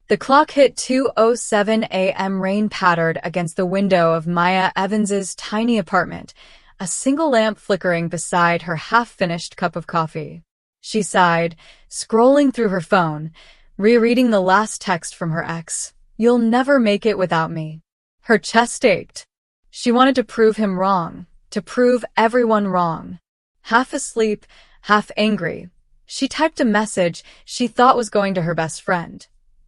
The clock hit 2:07 a.m. Rain pattered against the window of Maya Evans's tiny apartment, a single lamp flickering beside her half-finished cup of coffee. She sighed, scrolling through her phone, rereading the last text from her ex. "You'll never make it without me." Her chest ached. She wanted to prove him wrong, to prove everyone wrong. Half asleep, half angry, she typed a message she thought was going to her best friend.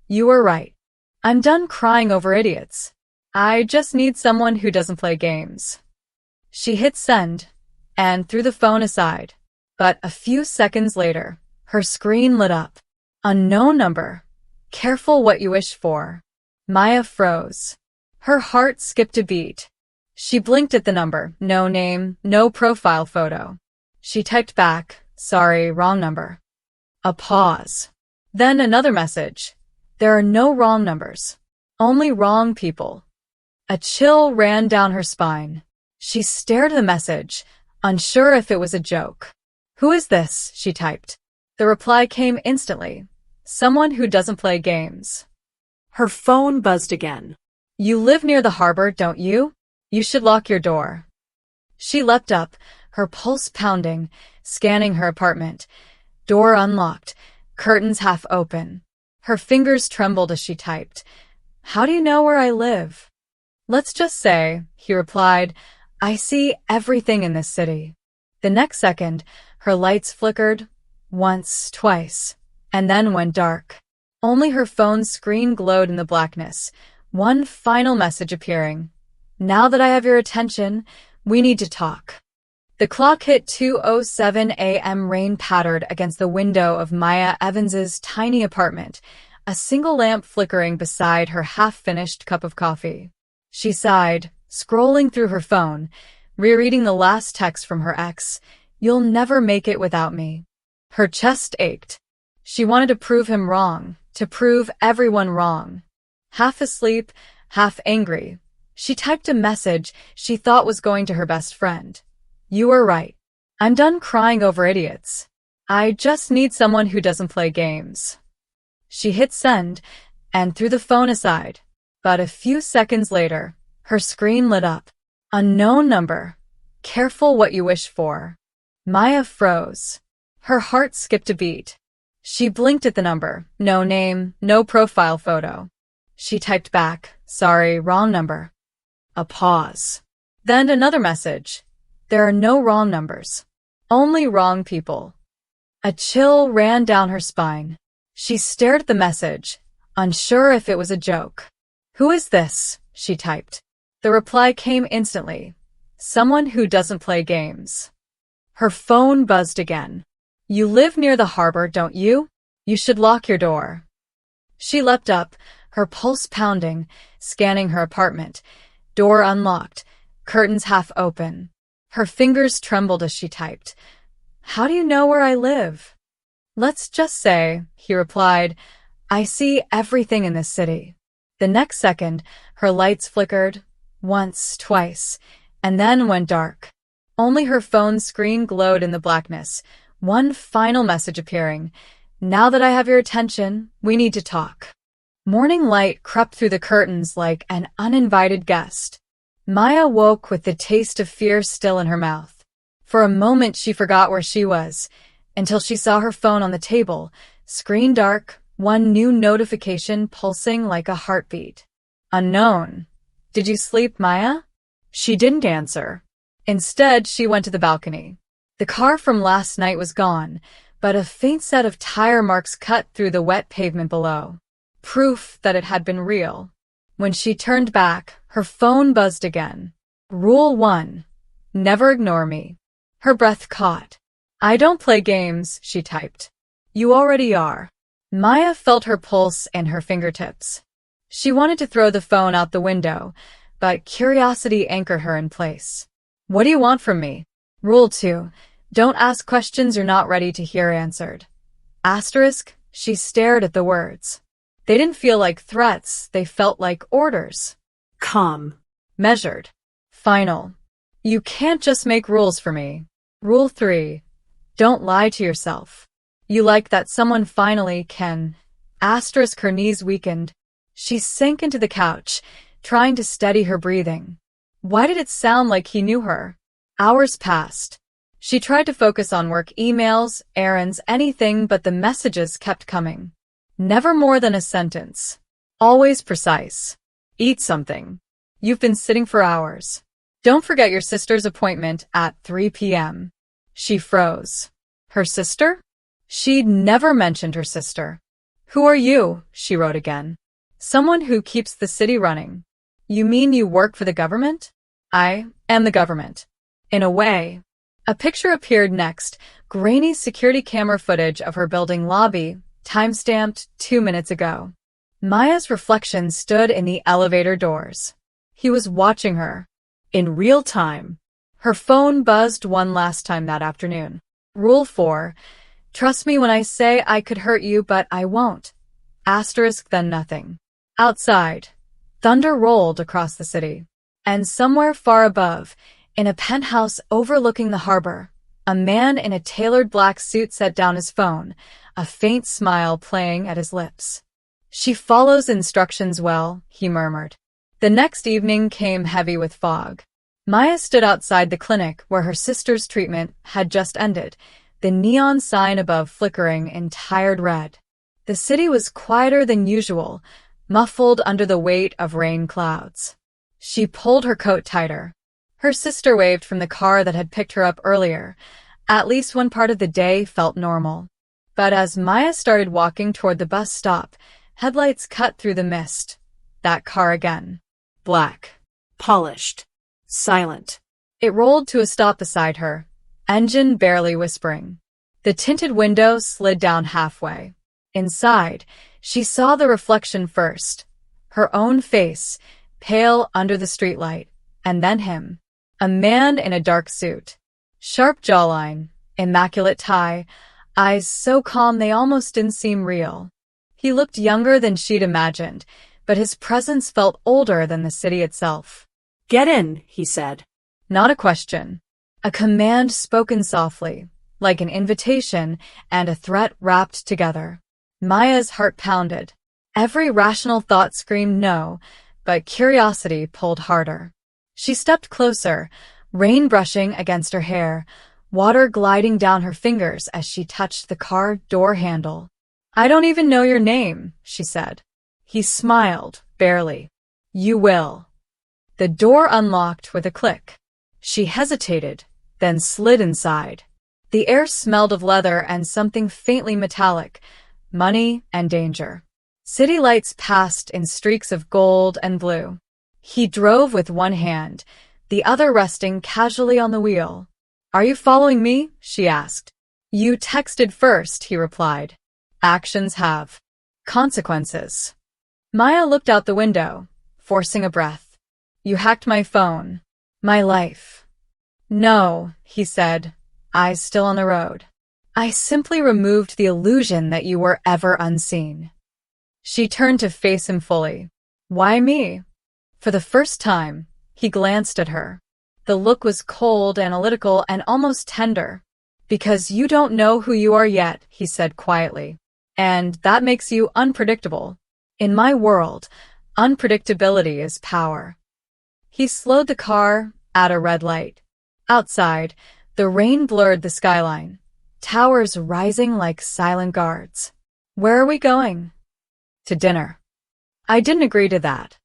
"You were right. I'm done crying over idiots. I just need someone who doesn't play games." She hit send and threw the phone aside, but a few seconds later, her screen lit up. Unknown number. Careful what you wish for. Maya froze. Her heart skipped a beat. She blinked at the number. No name, no profile photo. She typed back, "Sorry, wrong number." A pause. Then another message. "There are no wrong numbers. Only wrong people." A chill ran down her spine. She stared at the message, unsure if it was a joke. "Who is this?" she typed. The reply came instantly. "Someone who doesn't play games." Her phone buzzed again. "You live near the harbor, don't you? You should lock your door." She leapt up, her pulse pounding, scanning her apartment. Door unlocked, curtains half open. Her fingers trembled as she typed. "How do you know where I live?" "Let's just say," he replied, "I see everything in this city." The next second, her lights flickered, once, twice, and then went dark. Only her phone's screen glowed in the blackness, one final message appearing. "Now that I have your attention, we need to talk." The clock hit 2:07 a.m. Rain pattered against the window of Maya Evans's tiny apartment, a single lamp flickering beside her half-finished cup of coffee. She sighed, scrolling through her phone, rereading the last text from her ex. "You'll never make it without me." Her chest ached. She wanted to prove him wrong, to prove everyone wrong. Half asleep, half angry, she typed a message she thought was going to her best friend. "You were right. I'm done crying over idiots. I just need someone who doesn't play games." She hit send and threw the phone aside, but a few seconds later, her screen lit up. Unknown number. Careful what you wish for. Maya froze. Her heart skipped a beat. She blinked at the number. No name, no profile photo. She typed back, "Sorry, wrong number." A pause. Then another message. "There are no wrong numbers. Only wrong people." A chill ran down her spine. She stared at the message, unsure if it was a joke. "Who is this?" she typed. The reply came instantly. "Someone who doesn't play games." Her phone buzzed again. "You live near the harbor, don't you? You should lock your door." She leapt up, her pulse pounding, scanning her apartment. Door unlocked, curtains half open. Her fingers trembled as she typed. "How do you know where I live?" "Let's just say," he replied, "I see everything in this city." The next second, her lights flickered, once, twice, and then went dark. Only her phone's screen glowed in the blackness, one final message appearing. "Now that I have your attention, we need to talk." Morning light crept through the curtains like an uninvited guest. Maya woke with the taste of fear still in her mouth. For a moment she forgot where she was, until she saw her phone on the table, screen dark, one new notification pulsing like a heartbeat. Unknown. "Did you sleep, Maya?" She didn't answer. Instead, she went to the balcony. The car from last night was gone, but a faint set of tire marks cut through the wet pavement below. Proof that it had been real. When she turned back, her phone buzzed again. Rule 1. Never ignore me. Her breath caught. "I don't play games," she typed. "You already are." Maya felt her pulse and her fingertips. She wanted to throw the phone out the window, but curiosity anchored her in place. "What do you want from me?" Rule 2. Don't ask questions you're not ready to hear answered. Asterisk, she stared at the words. They didn't feel like threats, they felt like orders. Calm. Measured. Final. You can't just make rules for me. Rule 3. Don't lie to yourself. You like that someone finally can Asterisk her knees weakened. She sank into the couch, trying to steady her breathing. Why did it sound like he knew her? Hours passed. She tried to focus on work, emails, errands, anything, but the messages kept coming. Never more than a sentence. Always precise. Eat something. You've been sitting for hours. Don't forget your sister's appointment at 3 p.m. She froze. Her sister? She'd never mentioned her sister. Who are you? She wrote again. Someone who keeps the city running. You mean you work for the government? I am the government. In a way. A picture appeared next, grainy security camera footage of her building lobby, time-stamped 2 minutes ago. Maya's reflection stood in the elevator doors. He was watching her. In real time. Her phone buzzed one last time that afternoon. Rule 4. Trust me when I say I could hurt you, but I won't. Asterisk then nothing. Outside. Thunder rolled across the city. And somewhere far above, in a penthouse overlooking the harbor, a man in a tailored black suit set down his phone, a faint smile playing at his lips. She follows instructions well, he murmured. The next evening came heavy with fog. Maya stood outside the clinic where her sister's treatment had just ended, the neon sign above flickering in tired red. The city was quieter than usual, muffled under the weight of rain clouds. She pulled her coat tighter. Her sister waved from the car that had picked her up earlier. At least one part of the day felt normal. But as Maya started walking toward the bus stop, headlights cut through the mist. That car again. Black. Polished. Silent. It rolled to a stop beside her, engine barely whispering. The tinted window slid down halfway. Inside, she saw the reflection first. Her own face, pale under the streetlight, and then him. A man in a dark suit. Sharp jawline, immaculate tie, eyes so calm they almost didn't seem real. He looked younger than she'd imagined, but his presence felt older than the city itself. Get in, he said. Not a question. A command spoken softly, like an invitation and a threat wrapped together. Maya's heart pounded. Every rational thought screamed no, but curiosity pulled harder. She stepped closer, rain brushing against her hair, water gliding down her fingers as she touched the car door handle. I don't even know your name, she said. He smiled, barely. You will. The door unlocked with a click. She hesitated, then slid inside. The air smelled of leather and something faintly metallic, money and danger. City lights passed in streaks of gold and blue. He drove with one hand, the other resting casually on the wheel. Are you following me? She asked. You texted first, he replied. Actions have consequences. Maya looked out the window, forcing a breath. You hacked my phone. My life. No, he said, eyes still on the road. I simply removed the illusion that you were ever unseen. She turned to face him fully. Why me? For the first time, he glanced at her. The look was cold, analytical, and almost tender. Because you don't know who you are yet, he said quietly. And that makes you unpredictable. In my world, unpredictability is power. He slowed the car at a red light. Outside, the rain blurred the skyline, towers rising like silent guards. Where are we going? To dinner. I didn't agree to that.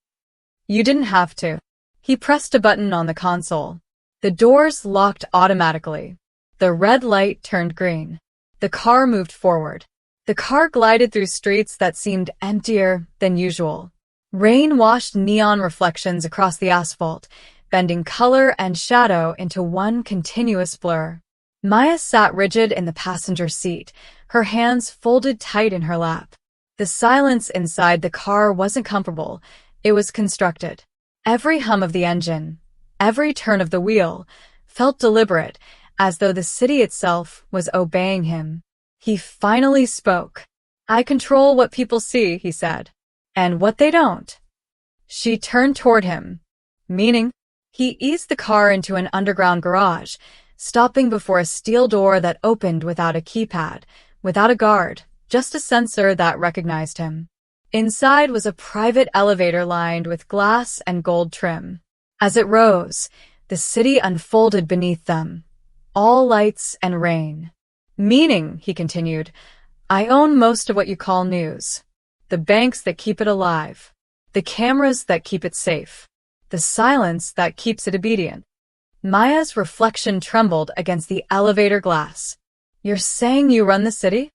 You didn't have to. He pressed a button on the console. The doors locked automatically. The red light turned green. The car moved forward. The car glided through streets that seemed emptier than usual. Rain washed neon reflections across the asphalt, bending color and shadow into one continuous blur. Maya sat rigid in the passenger seat, her hands folded tight in her lap. The silence inside the car wasn't comfortable. It was constructed. Every hum of the engine, every turn of the wheel, felt deliberate, as though the city itself was obeying him. He finally spoke. I control what people see, he said. And what they don't. She turned toward him. Meaning? He eased the car into an underground garage, stopping before a steel door that opened without a keypad, without a guard, just a sensor that recognized him. Inside was a private elevator lined with glass and gold trim. As it rose, the city unfolded beneath them, all lights and rain. Meaning, he continued, I own most of what you call news. The banks that keep it alive. The cameras that keep it safe. The silence that keeps it obedient. Maya's reflection trembled against the elevator glass. You're saying you run the city?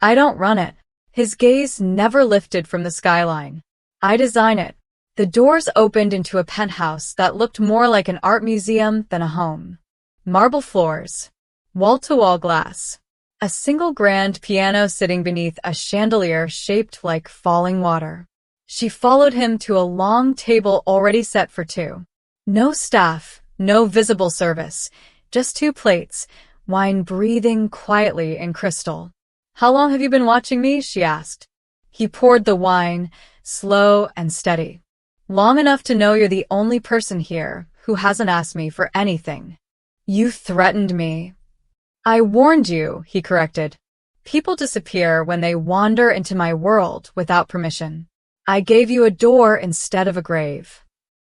I don't run it. His gaze never lifted from the skyline. I design it. The doors opened into a penthouse that looked more like an art museum than a home. Marble floors. Wall-to-wall glass. A single grand piano sitting beneath a chandelier shaped like falling water. She followed him to a long table already set for two. No staff, no visible service, just two plates, wine breathing quietly in crystal. How long have you been watching me? She asked. He poured the wine, slow and steady. Long enough to know you're the only person here who hasn't asked me for anything. You threatened me. I warned you, he corrected. People disappear when they wander into my world without permission. I gave you a door instead of a grave.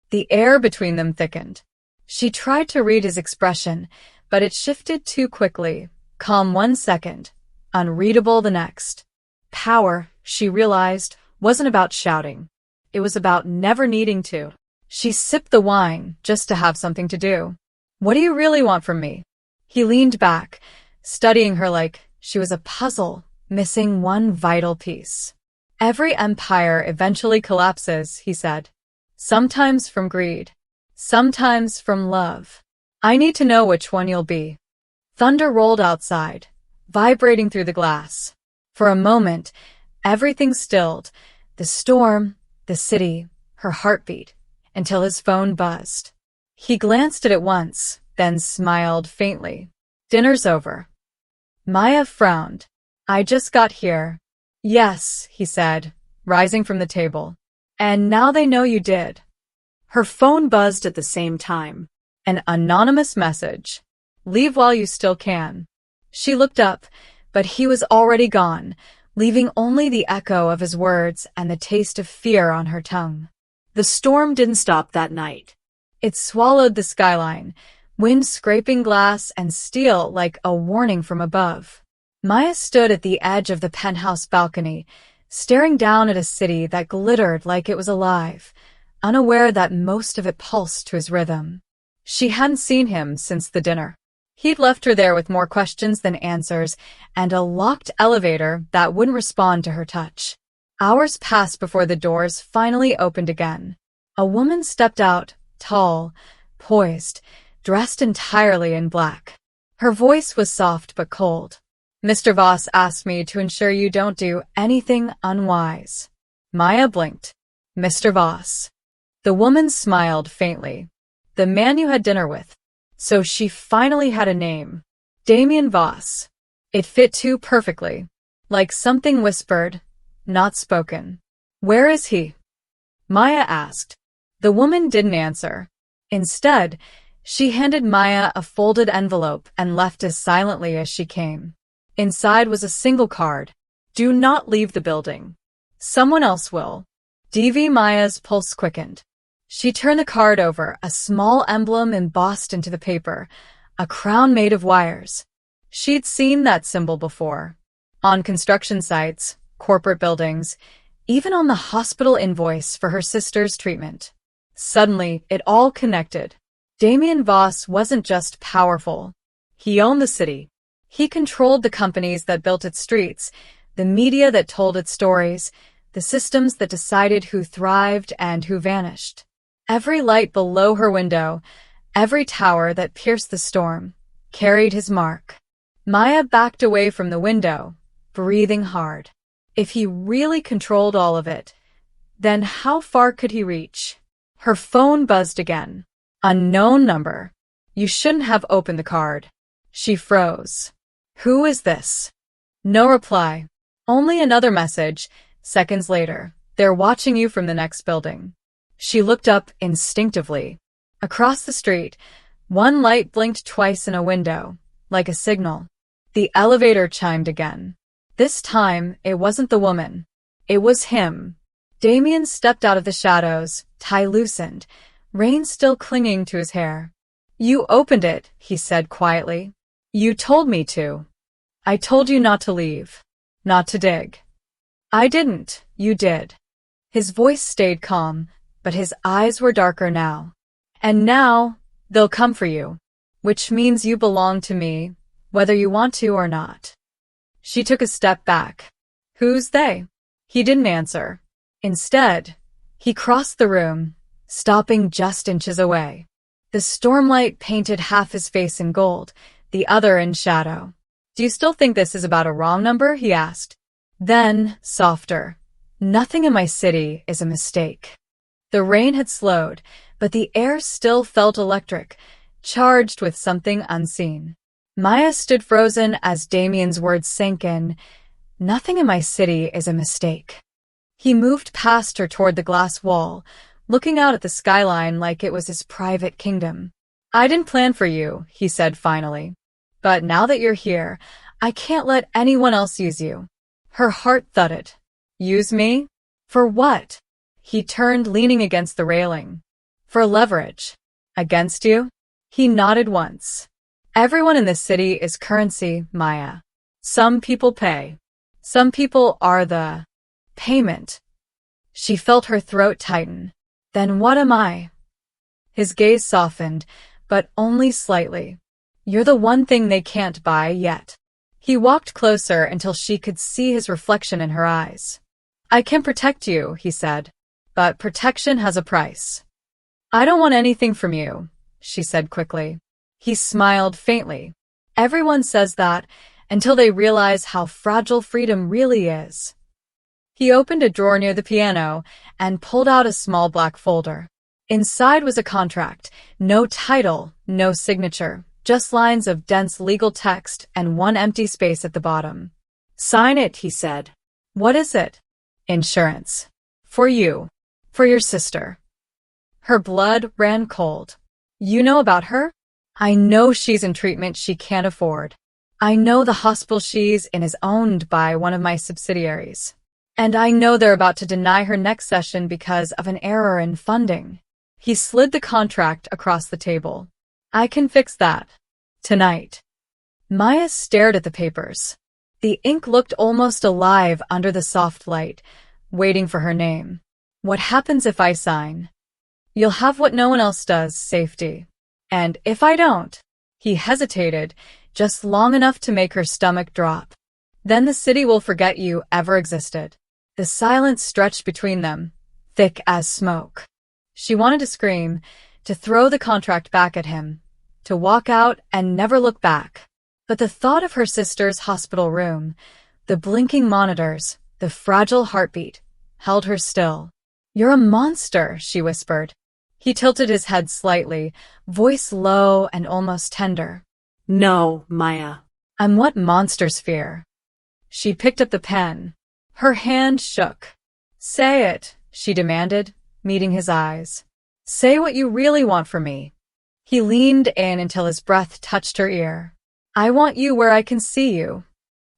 The air between them thickened. She tried to read his expression, but it shifted too quickly, calm 1 second, unreadable the next. Power, she realized, wasn't about shouting. It was about never needing to. She sipped the wine just to have something to do. What do you really want from me? He leaned back, studying her like she was a puzzle, missing one vital piece. Every empire eventually collapses, he said. Sometimes from greed. Sometimes from love. I need to know which one you'll be. Thunder rolled outside, vibrating through the glass. For a moment, everything stilled. The storm, the city, her heartbeat, until his phone buzzed. He glanced at it once, then smiled faintly. Dinner's over. Maya frowned. I just got here. Yes, he said, rising from the table. And now they know you did. Her phone buzzed at the same time. An anonymous message. Leave while you still can. She looked up, but he was already gone, leaving only the echo of his words and the taste of fear on her tongue. The storm didn't stop that night. It swallowed the skyline, wind scraping glass and steel like a warning from above. Maya stood at the edge of the penthouse balcony, staring down at a city that glittered like it was alive, unaware that most of it pulsed to his rhythm. She hadn't seen him since the dinner. He'd left her there with more questions than answers and a locked elevator that wouldn't respond to her touch. Hours passed before the doors finally opened again. A woman stepped out, tall, poised, dressed entirely in black. Her voice was soft but cold. Mr. Voss asked me to ensure you don't do anything unwise. Maya blinked. Mr. Voss. The woman smiled faintly. The man you had dinner with. So she finally had a name. Damian Voss. It fit too perfectly. Like something whispered, not spoken. Where is he? Maya asked. The woman didn't answer. Instead, she handed Maya a folded envelope and left as silently as she came. Inside was a single card. Do not leave the building. Someone else will. DV. Maya's pulse quickened. She turned the card over, a small emblem embossed into the paper, a crown made of wires. She'd seen that symbol before. On construction sites, corporate buildings, even on the hospital invoice for her sister's treatment. Suddenly, it all connected. Damian Voss wasn't just powerful. He owned the city. He controlled the companies that built its streets, the media that told its stories, the systems that decided who thrived and who vanished. Every light below her window, every tower that pierced the storm, carried his mark. Maya backed away from the window, breathing hard. If he really controlled all of it, then how far could he reach? Her phone buzzed again. Unknown number. You shouldn't have opened the card. She froze. Who is this? No reply. Only another message. Seconds later, they're watching you from the next building. She looked up instinctively. Across the street, one light blinked twice in a window, like a signal. The elevator chimed again. This time, it wasn't the woman. It was him. Damian stepped out of the shadows, tie loosened, rain still clinging to his hair. You opened it, he said quietly. You told me to. I told you not to leave. Not to dig. I didn't, you did. His voice stayed calm, but his eyes were darker now. And now, they'll come for you. Which means you belong to me, whether you want to or not. She took a step back. Who's they? He didn't answer. Instead, he crossed the room, stopping just inches away. The stormlight painted half his face in gold, the other in shadow. Do you still think this is about a wrong number? He asked. Then, softer. Nothing in my city is a mistake. The rain had slowed, but the air still felt electric, charged with something unseen. Maya stood frozen as Damian's words sank in. Nothing in my city is a mistake. He moved past her toward the glass wall, looking out at the skyline like it was his private kingdom. I didn't plan for you, he said finally. But now that you're here, I can't let anyone else use you. Her heart thudded. Use me? For what? He turned, leaning against the railing. For leverage. Against you? He nodded once. Everyone in this city is currency, Maya. Some people pay. Some people are the payment. She felt her throat tighten. Then what am I? His gaze softened, but only slightly. You're the one thing they can't buy yet. He walked closer until she could see his reflection in her eyes. I can protect you, he said, but protection has a price. I don't want anything from you, she said quickly. He smiled faintly. Everyone says that until they realize how fragile freedom really is. He opened a drawer near the piano and pulled out a small black folder. Inside was a contract, no title, no signature, just lines of dense legal text and one empty space at the bottom. Sign it, he said. What is it? Insurance. For you. For your sister. Her blood ran cold. You know about her? I know she's in treatment she can't afford. I know the hospital she's in is owned by one of my subsidiaries. And I know they're about to deny her next session because of an error in funding. He slid the contract across the table. I can fix that. Tonight. Maya stared at the papers. The ink looked almost alive under the soft light, waiting for her name. What happens if I sign? You'll have what no one else does, safety. And if I don't? He hesitated, just long enough to make her stomach drop. Then the city will forget you ever existed. The silence stretched between them, thick as smoke. She wanted to scream, to throw the contract back at him, to walk out and never look back. But the thought of her sister's hospital room, the blinking monitors, the fragile heartbeat, held her still. You're a monster, she whispered. He tilted his head slightly, voice low and almost tender. No, Maya. I'm what monsters fear. She picked up the pen. Her hand shook. Say it, she demanded, meeting his eyes. Say what you really want from me. He leaned in until his breath touched her ear. I want you where I can see you.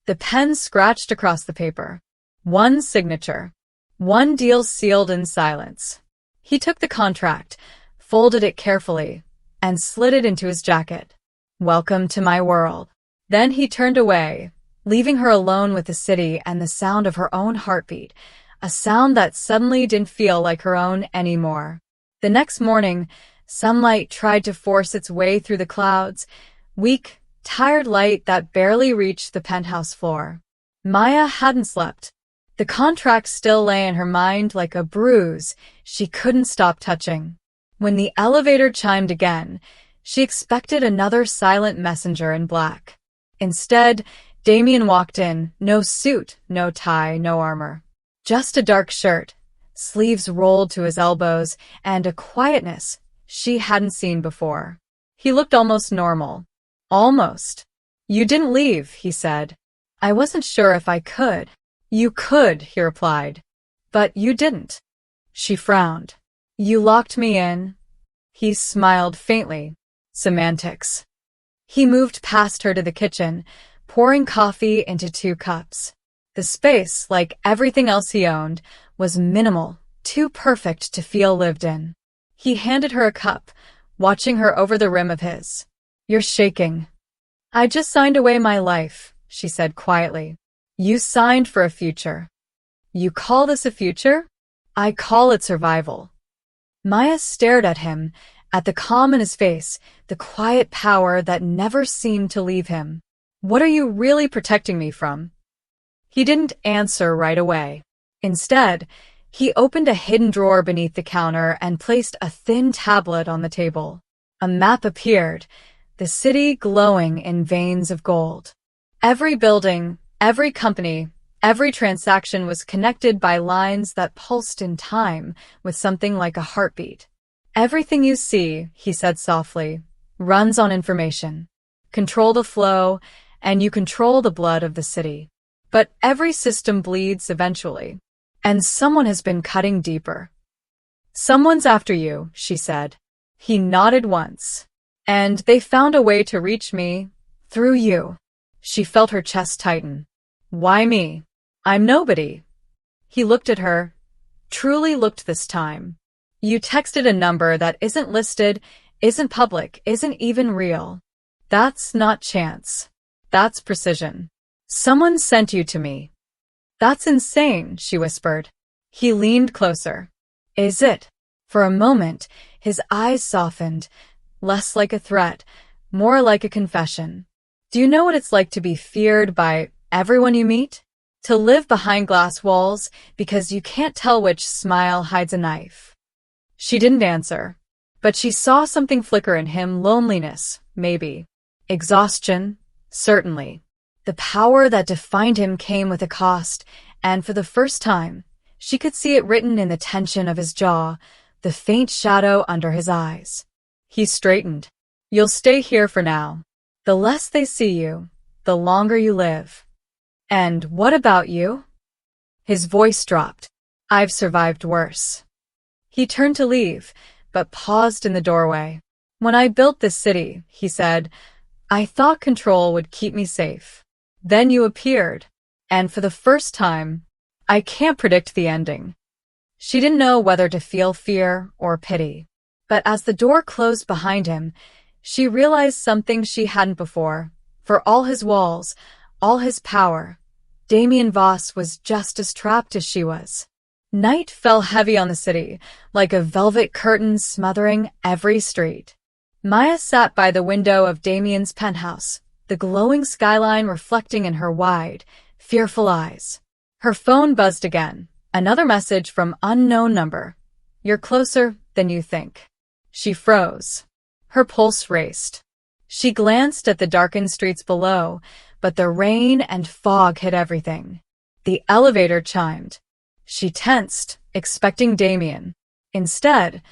The pen scratched across the paper. One signature. One deal sealed in silence. He took the contract, folded it carefully, and slid it into his jacket. Welcome to my world. Then he turned away, leaving her alone with the city and the sound of her own heartbeat, a sound that suddenly didn't feel like her own anymore. The next morning, sunlight tried to force its way through the clouds, weak, tired light that barely reached the penthouse floor. Maya hadn't slept. The contract still lay in her mind like a bruise she couldn't stop touching. When the elevator chimed again, she expected another silent messenger in black. Instead, Damian walked in, no suit, no tie, no armor. Just a dark shirt, sleeves rolled to his elbows, and a quietness she hadn't seen before. He looked almost normal. Almost. You didn't leave, he said. I wasn't sure if I could. You could, he replied. But you didn't. She frowned. You locked me in. He smiled faintly. Semantics. He moved past her to the kitchen, pouring coffee into 2 cups. The space, like everything else he owned, was minimal, too perfect to feel lived in. He handed her a cup, watching her over the rim of his. "You're shaking." "I just signed away my life," she said quietly. "You signed for a future." "You call this a future?" "I call it survival." Maya stared at him, at the calm in his face, the quiet power that never seemed to leave him. "What are you really protecting me from?" He didn't answer right away. Instead, he opened a hidden drawer beneath the counter and placed a thin tablet on the table. A map appeared, the city glowing in veins of gold. Every building, every company, every transaction was connected by lines that pulsed in time with something like a heartbeat. "Everything you see," he said softly, "runs on information. Control the flow, and you control the blood of the city. But every system bleeds eventually. And someone has been cutting deeper." "Someone's after you," she said. He nodded once. "And they found a way to reach me, through you." She felt her chest tighten. "Why me? I'm nobody." He looked at her, truly looked this time. "You texted a number that isn't listed, isn't public, isn't even real. That's not chance. That's precision. Someone sent you to me." "That's insane," she whispered. He leaned closer. "Is it?" For a moment, his eyes softened, less like a threat, more like a confession. "Do you know what it's like to be feared by everyone you meet? To live behind glass walls because you can't tell which smile hides a knife?" She didn't answer, but she saw something flicker in him. Loneliness, maybe. Exhaustion, certainly. The power that defined him came with a cost, and for the first time, she could see it written in the tension of his jaw, the faint shadow under his eyes. He straightened. "You'll stay here for now. The less they see you, the longer you live." "And what about you?" His voice dropped. "I've survived worse." He turned to leave, but paused in the doorway. "When I built this city," he said, "I thought control would keep me safe. Then you appeared, and for the first time, I can't predict the ending." She didn't know whether to feel fear or pity. But as the door closed behind him, she realized something she hadn't before. For all his walls, all his power, Damian Voss was just as trapped as she was. Night fell heavy on the city, like a velvet curtain smothering every street. Maya sat by the window of Damian's penthouse, the glowing skyline reflecting in her wide, fearful eyes. Her phone buzzed again, another message from unknown number. "You're closer than you think." She froze. Her pulse raced. She glanced at the darkened streets below, but the rain and fog hid everything. The elevator chimed. She tensed, expecting Damian. Instead,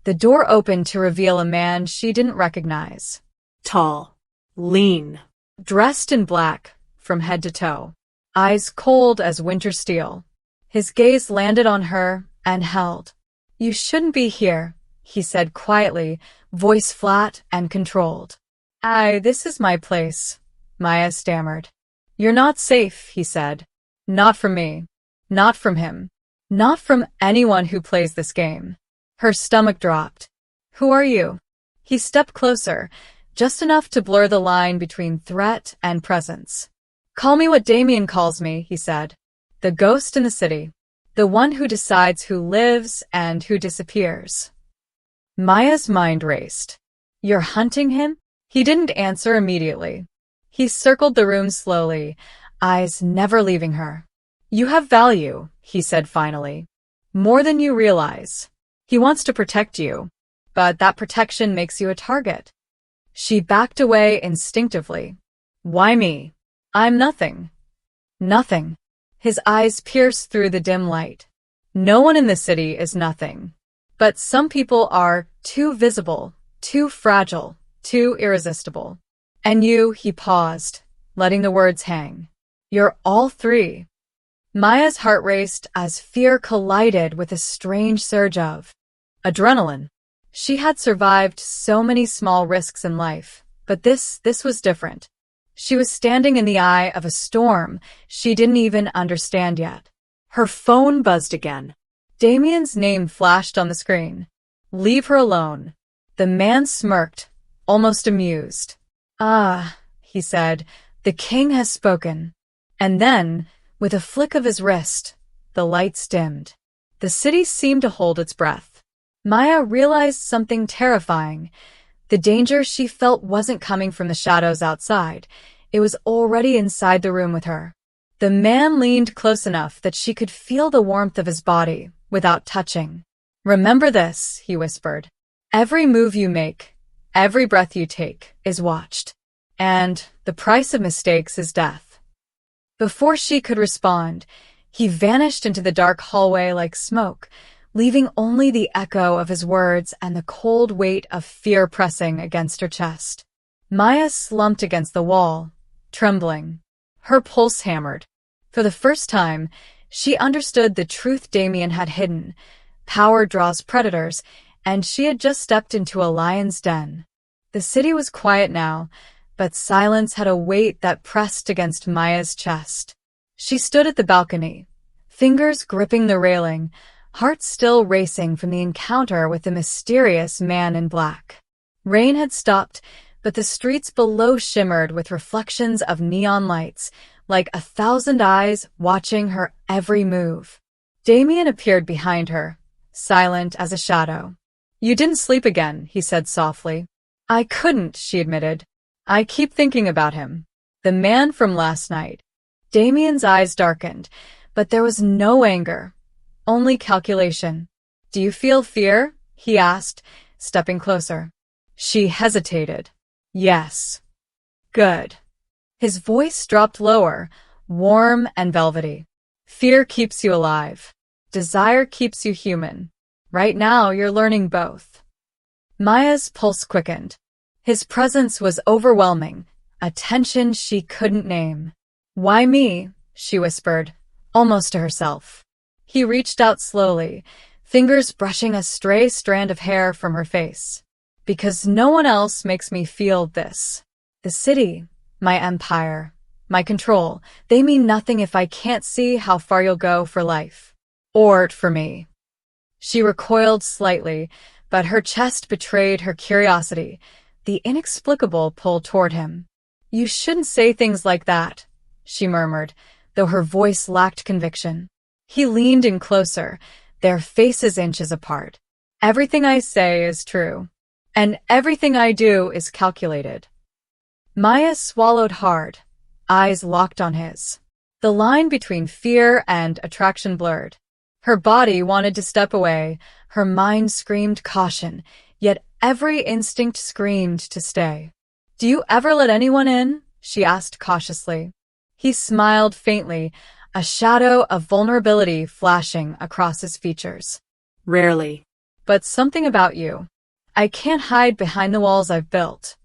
the door opened to reveal a man she didn't recognize. Tall, lean, Dressed in black, from head to toe. Eyes cold as winter steel. His gaze landed on her and held. "You shouldn't be here," he said quietly, voice flat and controlled. This is my place," Maya stammered. "You're not safe," he said. "Not from me. Not from him. Not from anyone who plays this game." Her stomach dropped. "Who are you?" He stepped closer, just enough to blur the line between threat and presence. "Call me what Damian calls me," he said. "The ghost in the city. The one who decides who lives and who disappears." Maya's mind raced. "You're hunting him?" He didn't answer immediately. He circled the room slowly, eyes never leaving her. "You have value," he said finally. "More than you realize. He wants to protect you, but that protection makes you a target." She backed away instinctively. "Why me? I'm nothing." "Nothing." His eyes pierced through the dim light. "No one in the city is nothing. But some people are too visible, too fragile, too irresistible. And you," he paused, letting the words hang. "You're all three." Maya's heart raced as fear collided with a strange surge of adrenaline. She had survived so many small risks in life, but this was different. She was standing in the eye of a storm she didn't even understand yet. Her phone buzzed again. Damian's name flashed on the screen. Leave her alone. The man smirked, almost amused. Ah, he said, the king has spoken. And then, with a flick of his wrist, the lights dimmed. The city seemed to hold its breath. Maya realized something terrifying. The danger she felt wasn't coming from the shadows outside. It was already inside the room with her. The man leaned close enough that she could feel the warmth of his body without touching. Remember this, he whispered. Every move you make, every breath you take, is watched. And the price of mistakes is death. Before she could respond, he vanished into the dark hallway like smoke, leaving only the echo of his words and the cold weight of fear pressing against her chest. Maya slumped against the wall, trembling. Her pulse hammered. For the first time, she understood the truth Damian had hidden. Power draws predators, and she had just stepped into a lion's den. The city was quiet now, but silence had a weight that pressed against Maya's chest. She stood at the balcony, fingers gripping the railing, heart still racing from the encounter with the mysterious man in black. Rain had stopped, but the streets below shimmered with reflections of neon lights, like 1,000 eyes watching her every move. Damian appeared behind her, silent as a shadow. You didn't sleep again, he said softly. I couldn't, she admitted. I keep thinking about him. The man from last night. Damian's eyes darkened, but there was no anger, only calculation. Do you feel fear? He asked, stepping closer. She hesitated. Yes. Good. His voice dropped lower, warm and velvety. Fear keeps you alive. Desire keeps you human. Right now, you're learning both. Maya's pulse quickened. His presence was overwhelming, a tension she couldn't name. Why me? She whispered, almost to herself. He reached out slowly, fingers brushing a stray strand of hair from her face. Because no one else makes me feel this. The city, my empire, my control, they mean nothing if I can't see how far you'll go for life. Or for me. She recoiled slightly, but her chest betrayed her curiosity, the inexplicable pull toward him. You shouldn't say things like that, she murmured, though her voice lacked conviction. He leaned in closer, their faces inches apart. Everything I say is true, and everything I do is calculated. Maya swallowed hard, eyes locked on his. The line between fear and attraction blurred. Her body wanted to step away, her mind screamed caution, yet every instinct screamed to stay. Do you ever let anyone in? She asked cautiously. He smiled faintly, a shadow of vulnerability flashing across his features. Rarely. But something about you. I can't hide behind the walls I've built.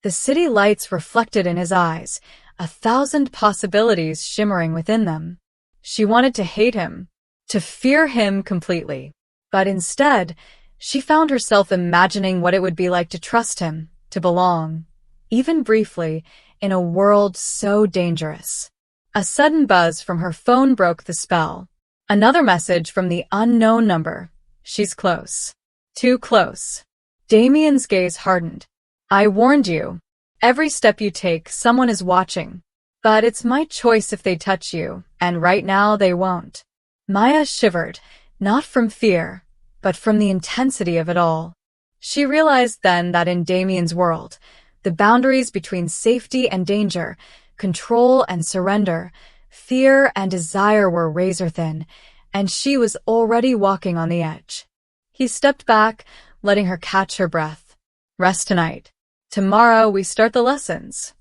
The city lights reflected in his eyes, 1,000 possibilities shimmering within them. She wanted to hate him, to fear him completely. But instead, she found herself imagining what it would be like to trust him, to belong, even briefly, in a world so dangerous. A sudden buzz from her phone broke the spell. Another message from the unknown number. She's close. Too close. Damian's gaze hardened. I warned you. Every step you take, someone is watching. But it's my choice if they touch you, and right now they won't. Maya shivered, not from fear, but from the intensity of it all. She realized then that in Damian's world, the boundaries between safety and danger, control and surrender, fear and desire were razor-thin, and she was already walking on the edge. He stepped back, letting her catch her breath. Rest tonight. Tomorrow we start the lessons.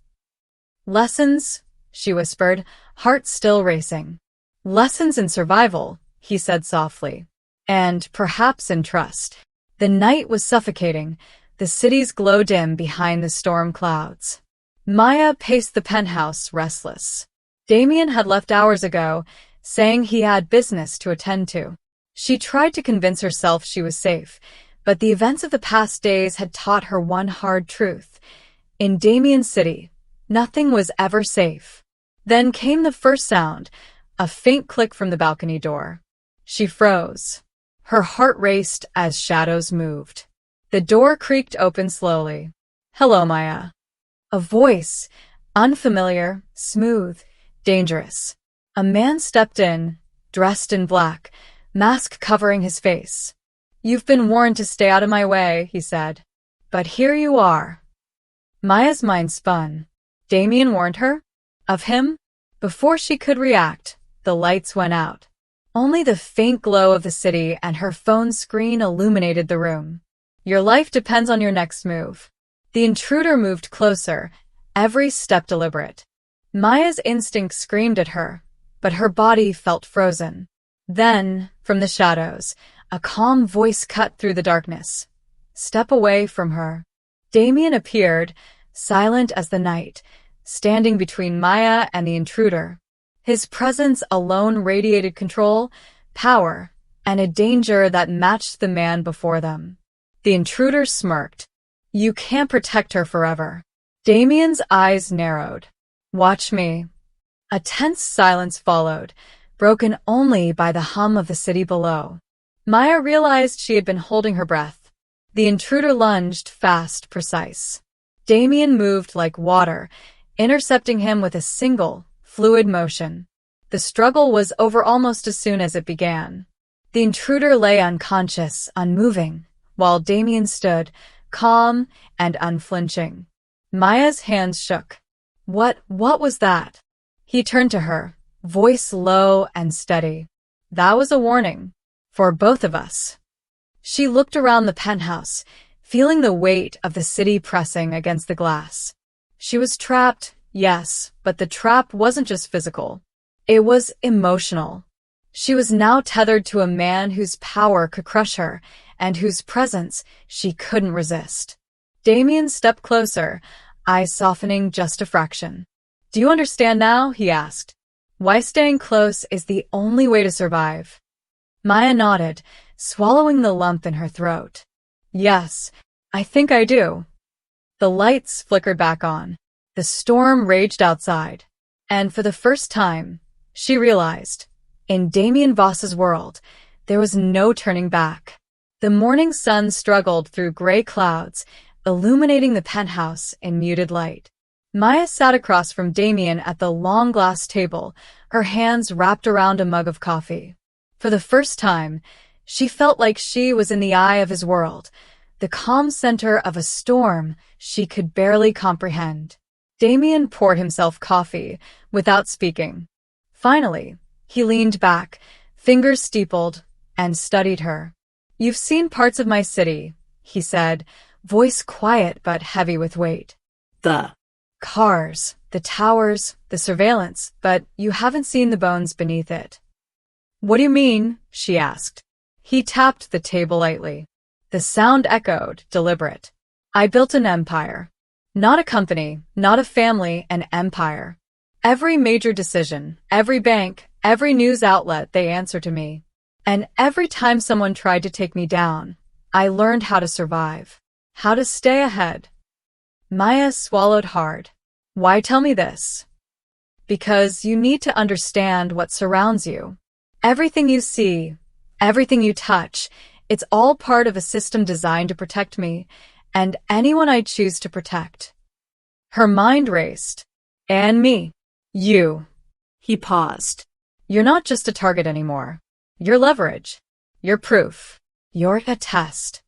Lessons? She whispered, heart still racing. Lessons in survival, he said softly. And perhaps in trust. The night was suffocating, the city's glow dim behind the storm clouds. Maya paced the penthouse, restless. Damian had left hours ago, saying he had business to attend to. She tried to convince herself she was safe, but the events of the past days had taught her one hard truth. In Damian's city, Nothing was ever safe. Then came the first sound, a faint click from the balcony door. She froze. Her heart raced as shadows moved. The door creaked open slowly. "Hello, Maya." A voice, unfamiliar, smooth, dangerous. A man stepped in, dressed in black, mask covering his face. "You've been warned to stay out of my way," he said. "But here you are." Maya's mind spun. Damian warned her? Of him? Before she could react, the lights went out. Only the faint glow of the city and her phone screen illuminated the room. "Your life depends on your next move." The intruder moved closer, every step deliberate. Maya's instinct screamed at her, but her body felt frozen. Then, from the shadows, a calm voice cut through the darkness. "Step away from her." Damian appeared, silent as the night, standing between Maya and the intruder. His presence alone radiated control, power, and a danger that matched the man before them. The intruder smirked. "You can't protect her forever." Damian's eyes narrowed. "Watch me." A tense silence followed, broken only by the hum of the city below. Maya realized she had been holding her breath. The intruder lunged, fast, precise. Damian moved like water, intercepting him with a single, fluid motion. The struggle was over almost as soon as it began. The intruder lay unconscious, unmoving, while Damian stood, calm and unflinching. Maya's hands shook. What was that?" He turned to her, voice low and steady. "That was a warning. For both of us." She looked around the penthouse, feeling the weight of the city pressing against the glass. She was trapped, yes, but the trap wasn't just physical. It was emotional. She was now tethered to a man whose power could crush her, and whose presence she couldn't resist. Damian stepped closer, eyes softening just a fraction. "Do you understand now?" he asked. "Why staying close is the only way to survive?" Maya nodded, swallowing the lump in her throat. "Yes, I think I do." The lights flickered back on. The storm raged outside. And for the first time, she realized, in Damian Voss's world, there was no turning back. The morning sun struggled through gray clouds, illuminating the penthouse in muted light. Maya sat across from Damian at the long glass table, her hands wrapped around a mug of coffee. For the first time, she felt like she was in the eye of his world, the calm center of a storm she could barely comprehend. Damian poured himself coffee, without speaking. Finally, he leaned back, fingers steepled, and studied her. "You've seen parts of my city," he said, voice quiet but heavy with weight. "The cars, the towers, the surveillance, but you haven't seen the bones beneath it." "What do you mean?" she asked. He tapped the table lightly. The sound echoed, deliberate. "I built an empire. Not a company, not a family, an empire. Every major decision, every bank, every news outlet, they answer to me. And every time someone tried to take me down, I learned how to survive, how to stay ahead." Maya swallowed hard. "Why tell me this?" "Because you need to understand what surrounds you. Everything you see, everything you touch, it's all part of a system designed to protect me, and anyone I choose to protect." Her mind raced. "And me. You." He paused. "You're not just a target anymore. You're leverage. You're proof. You're a test."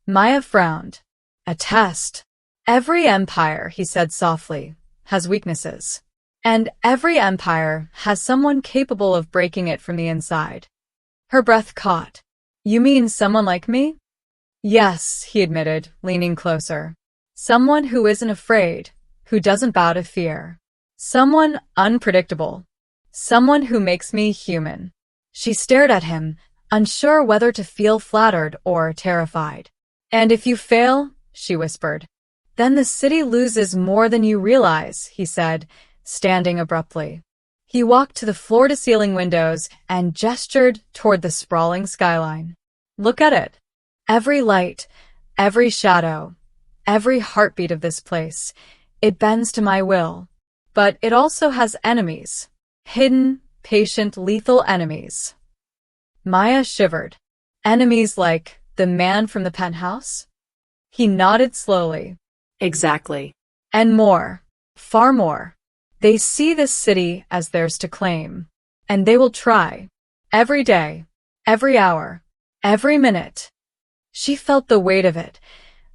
Maya frowned. "A test?" "Every empire," he said softly, "has weaknesses. And every empire has someone capable of breaking it from the inside." Her breath caught. "You mean someone like me?" "Yes," he admitted, leaning closer. "Someone who isn't afraid, who doesn't bow to fear. Someone unpredictable. Someone who makes me human." She stared at him, unsure whether to feel flattered or terrified. "And if you fail," she whispered, "then the city loses more than you realize," he said, standing abruptly. He walked to the floor-to-ceiling windows and gestured toward the sprawling skyline. "Look at it. Every light, every shadow, every heartbeat of this place, It bends to my will. But it also has enemies. Hidden, patient, lethal enemies. Maya shivered. Enemies like the man from the penthouse? He nodded slowly. Exactly. And more. Far more. They see this city as theirs to claim. And they will try. Every day. Every hour. Every minute. She felt the weight of it.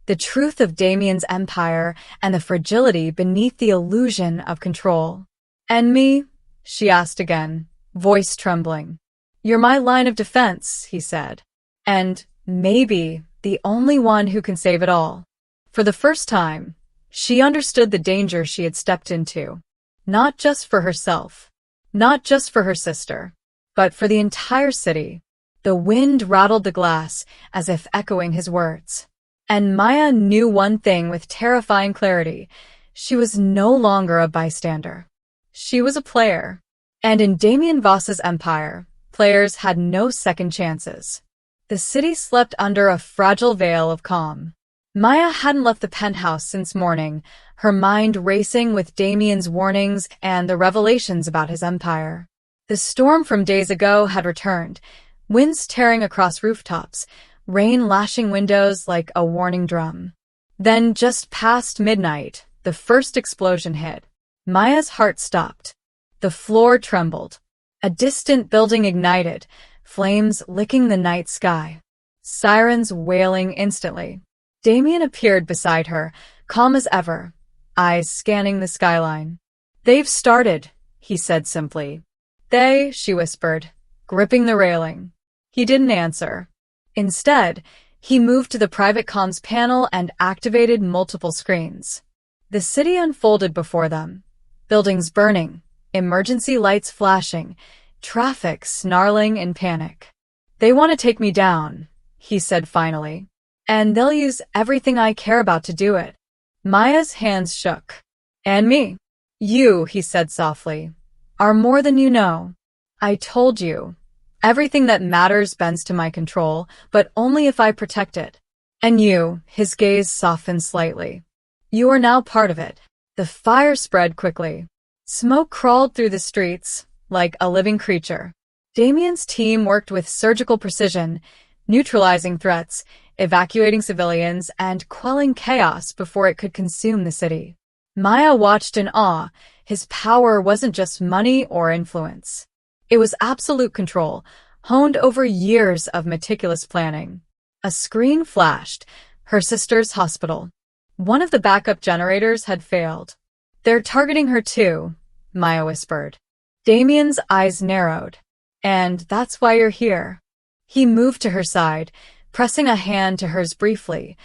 The truth of Damian's empire and the fragility beneath the illusion of control. And me? She asked again, voice trembling. You're my line of defense, he said. And maybe the only one who can save it all. For the first time, she understood the danger she had stepped into. Not just for herself. Not just for her sister. But for the entire city. The wind rattled the glass as if echoing his words. And Maya knew one thing with terrifying clarity. She was no longer a bystander. She was a player. And in Damian Voss's empire, players had no second chances. The city slept under a fragile veil of calm. Maya hadn't left the penthouse since morning, her mind racing with Damian's warnings and the revelations about his empire. The storm from days ago had returned, winds tearing across rooftops, rain lashing windows like a warning drum. Then, just past midnight, the first explosion hit. Maya's heart stopped. The floor trembled. A distant building ignited, flames licking the night sky. Sirens wailing instantly. Damian appeared beside her, calm as ever, eyes scanning the skyline. They've started, he said simply. They, she whispered, gripping the railing. He didn't answer. Instead, he moved to the private comms panel and activated multiple screens. The city unfolded before them. Buildings burning, emergency lights flashing, traffic snarling in panic. They want to take me down, he said finally. And they'll use everything I care about to do it. Maya's hands shook. And me. You, he said softly, are more than you know. I told you. Everything that matters bends to my control, but only if I protect it. And you, his gaze softened slightly. You are now part of it. The fire spread quickly. Smoke crawled through the streets, like a living creature. Damian's team worked with surgical precision, neutralizing threats, evacuating civilians, and quelling chaos before it could consume the city. Maya watched in awe. His power wasn't just money or influence. It was absolute control, honed over years of meticulous planning. A screen flashed. Her sister's hospital. One of the backup generators had failed. They're targeting her too, Maya whispered. Damian's eyes narrowed. And that's why you're here. He moved to her side, pressing a hand to hers briefly,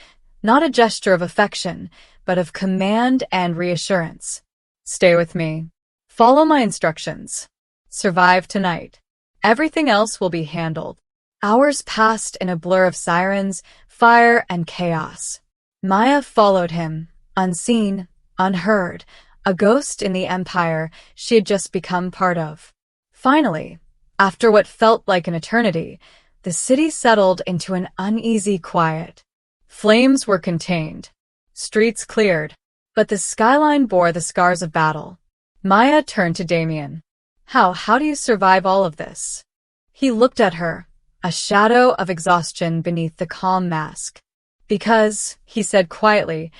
not a gesture of affection, but of command and reassurance. Stay with me. Follow my instructions. Survive tonight. Everything else will be handled. Hours passed in a blur of sirens, fire, and chaos. Maya followed him, unseen, unheard, a ghost in the empire she had just become part of. Finally, after what felt like an eternity, the city settled into an uneasy quiet. Flames were contained. Streets cleared. But the skyline bore the scars of battle. Maya turned to Damian. How do you survive all of this? He looked at her, a shadow of exhaustion beneath the calm mask. Because, he said quietly,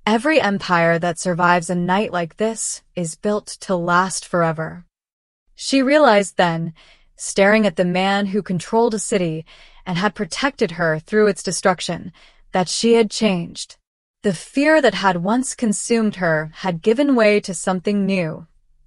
every empire that survives a night like this is built to last forever. She realized then, staring at the man who controlled a city and had protected her through its destruction, that she had changed. The fear that had once consumed her had given way to something new.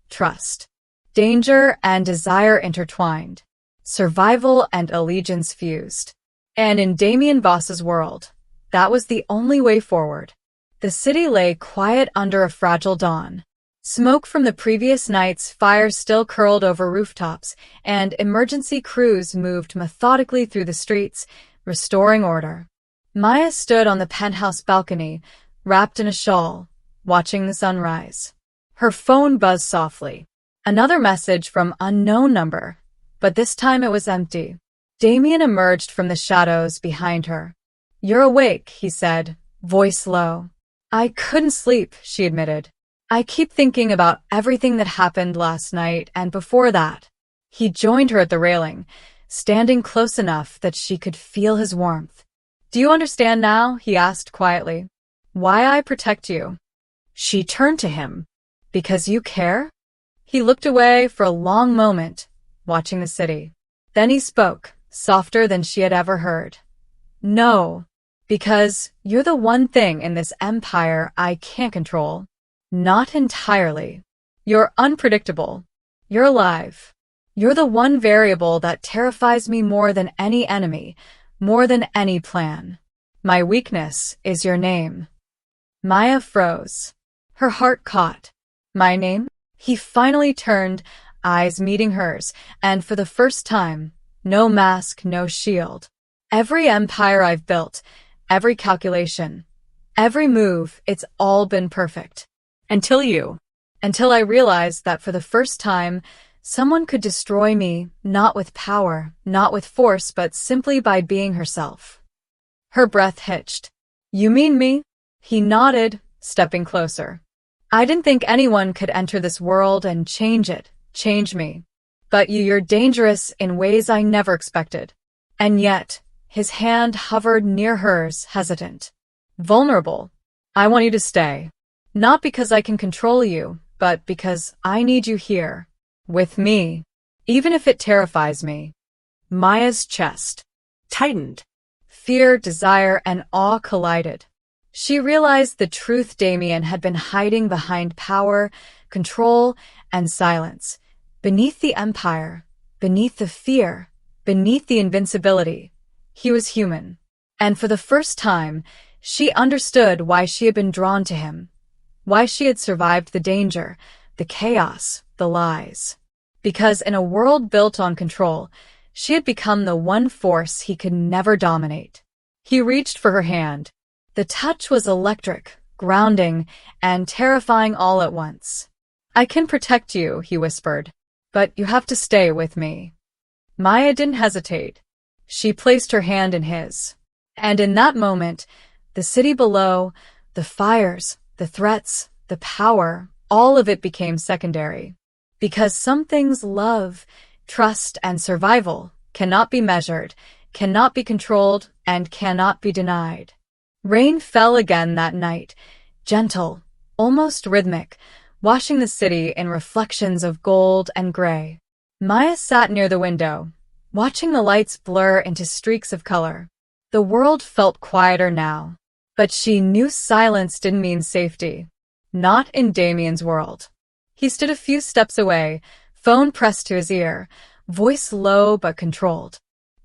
Trust. Danger and desire intertwined. Survival and allegiance fused. And in Damian Voss's world, that was the only way forward. The city lay quiet under a fragile dawn. Smoke from the previous night's fire still curled over rooftops, and emergency crews moved methodically through the streets, restoring order. Maya stood on the penthouse balcony, wrapped in a shawl, watching the sunrise. Her phone buzzed softly. Another message from unknown number, but this time it was empty. Damian emerged from the shadows behind her. You're awake, he said, voice low. I couldn't sleep, she admitted. I keep thinking about everything that happened last night and before that. He joined her at the railing, standing close enough that she could feel his warmth. Do you understand now? He asked quietly. Why I protect you? She turned to him. Because you care? He looked away for a long moment, watching the city. Then he spoke, softer than she had ever heard. No, because you're the one thing in this empire I can't control. Not entirely. You're unpredictable. You're alive. You're the one variable that terrifies me more than any enemy, more than any plan. My weakness is your name. Maya froze. Her heart caught. My name? He finally turned, eyes meeting hers, and for the first time, no mask, no shield. Every empire I've built, every calculation, every move, it's all been perfect. Until I realized that for the first time, someone could destroy me, not with power, not with force, but simply by being herself. Her breath hitched. You mean me? He nodded, stepping closer. I didn't think anyone could enter this world and change me. But you're dangerous in ways I never expected. And yet, his hand hovered near hers, hesitant. Vulnerable. I want you to stay. Not because I can control you, but because I need you here. With me. Even if it terrifies me. Maya's chest tightened. Fear, desire, and awe collided. She realized the truth Damian had been hiding behind power, control, and silence. Beneath the empire, beneath the fear, beneath the invincibility, he was human. And for the first time, she understood why she had been drawn to him. Why she had survived the danger, the chaos, the lies. Because in a world built on control, she had become the one force he could never dominate. He reached for her hand. The touch was electric, grounding, and terrifying all at once. I can protect you, he whispered, but you have to stay with me. Maya didn't hesitate. She placed her hand in his. And in that moment, the city below, the fires, the threats, the power, all of it became secondary. Because some things, love, trust, and survival, cannot be measured, cannot be controlled, and cannot be denied. Rain fell again that night, gentle, almost rhythmic, washing the city in reflections of gold and gray. Maya sat near the window, watching the lights blur into streaks of color. The world felt quieter now, but she knew silence didn't mean safety. Not in Damian's world. He stood a few steps away, phone pressed to his ear, voice low but controlled.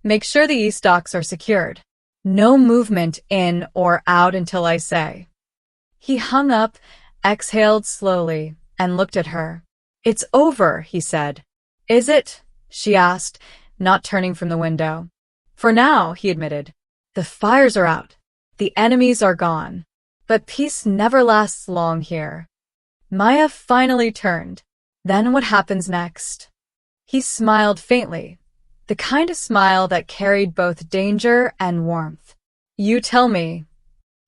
Make sure the east docks are secured. No movement in or out until I say. He hung up, exhaled slowly, and looked at her. It's over, he said. Is it? She asked, not turning from the window. For now, he admitted. The fires are out. The enemies are gone. But peace never lasts long here. Maya finally turned. Then what happens next? He smiled faintly, the kind of smile that carried both danger and warmth. You tell me.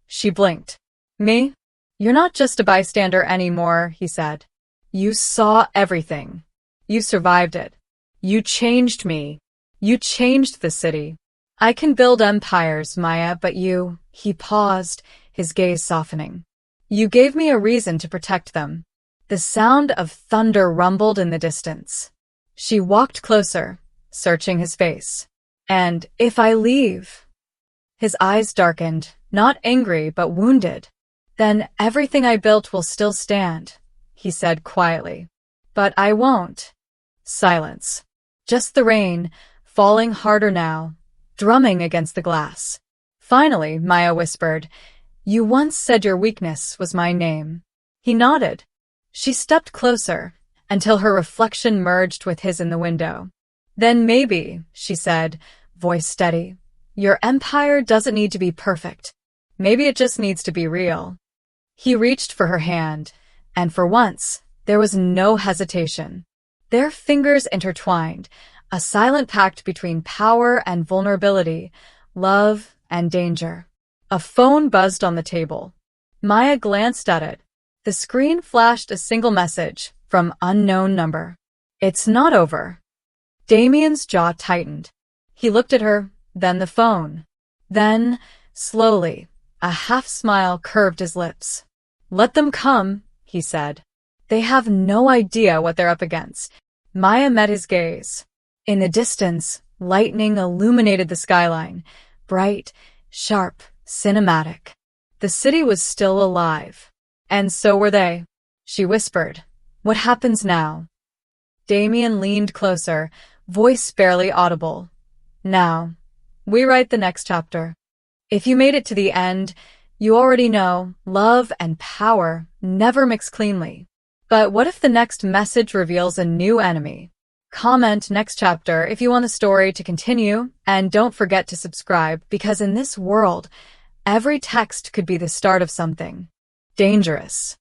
She blinked. Me? You're not just a bystander anymore, he said. You saw everything. You survived it. You changed me. You changed the city. I can build empires, Maya, but you... He paused, his gaze softening. You gave me a reason to protect them. The sound of thunder rumbled in the distance. She walked closer, searching his face. And if I leave? His eyes darkened, not angry but wounded. Then everything I built will still stand, he said quietly. But I won't. Silence. Just the rain, falling harder now, drumming against the glass. Finally, Maya whispered, You once said your weakness was my name. He nodded. She stepped closer, until her reflection merged with his in the window. Then maybe, she said, voice steady, your empire doesn't need to be perfect. Maybe it just needs to be real. He reached for her hand, and for once, there was no hesitation. Their fingers intertwined, a silent pact between power and vulnerability, love and danger. A phone buzzed on the table. Maya glanced at it. The screen flashed a single message from unknown number. It's not over. Damian's jaw tightened. He looked at her, then the phone. Then, slowly, a half-smile curved his lips. Let them come, he said. They have no idea what they're up against. Maya met his gaze. In the distance, lightning illuminated the skyline. Bright, sharp, cinematic. The city was still alive. And so were they. She whispered, What happens now? Damian leaned closer, voice barely audible. Now, we write the next chapter. If you made it to the end, you already know love and power never mix cleanly. But what if the next message reveals a new enemy? Comment next chapter if you want the story to continue, and don't forget to subscribe because in this world, every text could be the start of something dangerous.